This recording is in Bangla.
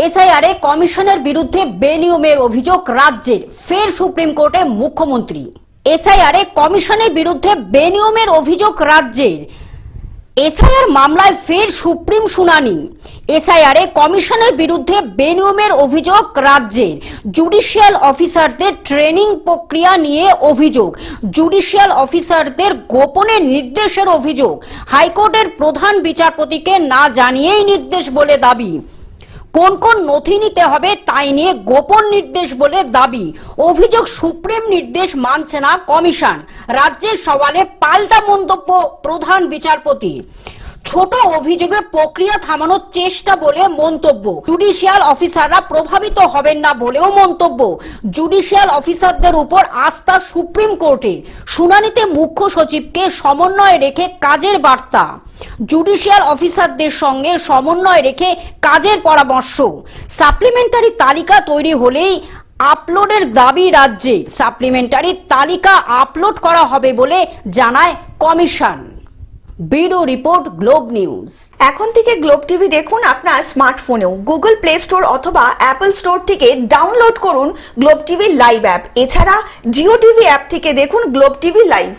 এসআইআরে কমিশনের বিরুদ্ধে বেনিয়মের অভিযোগ রাজ্যের, ফের সুপ্রিম কোর্টে মুখ্যমন্ত্রী। এসআইআরে কমিশনের বিরুদ্ধে বেনিয়মের অভিযোগ রাজ্যের, এসআইআর মামলায় ফের সুপ্রিম শুনানি। এসআইআরে কমিশনের বিরুদ্ধে বেনিয়মের অভিযোগ রাজ্যের, জুডিশিয়াল অফিসারদের ট্রেনিং প্রক্রিয়া নিয়ে অভিযোগ, জুডিশিয়াল অফিসারদের গোপনে নির্দেশের অভিযোগ, হাইকোর্টের প্রধান বিচারপতিকে না জানিয়েই নির্দেশ বলে দাবি, কোন কোন নথি নিতে হবে তাই নিয়ে গোপন নির্দেশ বলে দাবি, অভিযোগ সুপ্রিম নির্দেশ মানছে না কমিশন, রাজ্যের সওয়ালে পাল্টা মন্তব্য প্রধান বিচারপতি, ছোট অভিযোগে প্রক্রিয়া থামানোর চেষ্টা বলে মন্তব্য, জুডিশিয়াল অফিসাররা প্রভাবিত হবেন না বলেও মন্তব্য, জুডিশিয়াল অফিসারদের উপর আস্থা সুপ্রিম কোর্টে, শুনানিতে মুখ্য সচিবকে সমন্বয় রেখে কাজের বার্তা, জুডিশিয়াল অফিসারদের সঙ্গে সমন্বয় রেখে কাজের পরামর্শ, সাপ্লিমেন্টারি তালিকা তৈরি হলেই আপলোডের দাবি রাজ্যে, সাপ্লিমেন্টারি তালিকা আপলোড করা হবে বলে জানায় commission. Bureau report, globe news. এখন থেকে গ্লোব টিভি দেখুন আপনার স্মার্টফোনেও। গুগল প্লে স্টোর অথবা অ্যাপল স্টোর থেকে ডাউনলোড করুন গ্লোব টিভি লাইভ অ্যাপ। এছাড়া জিও টিভি অ্যাপ থেকে দেখুন গ্লোব টিভি লাইভ।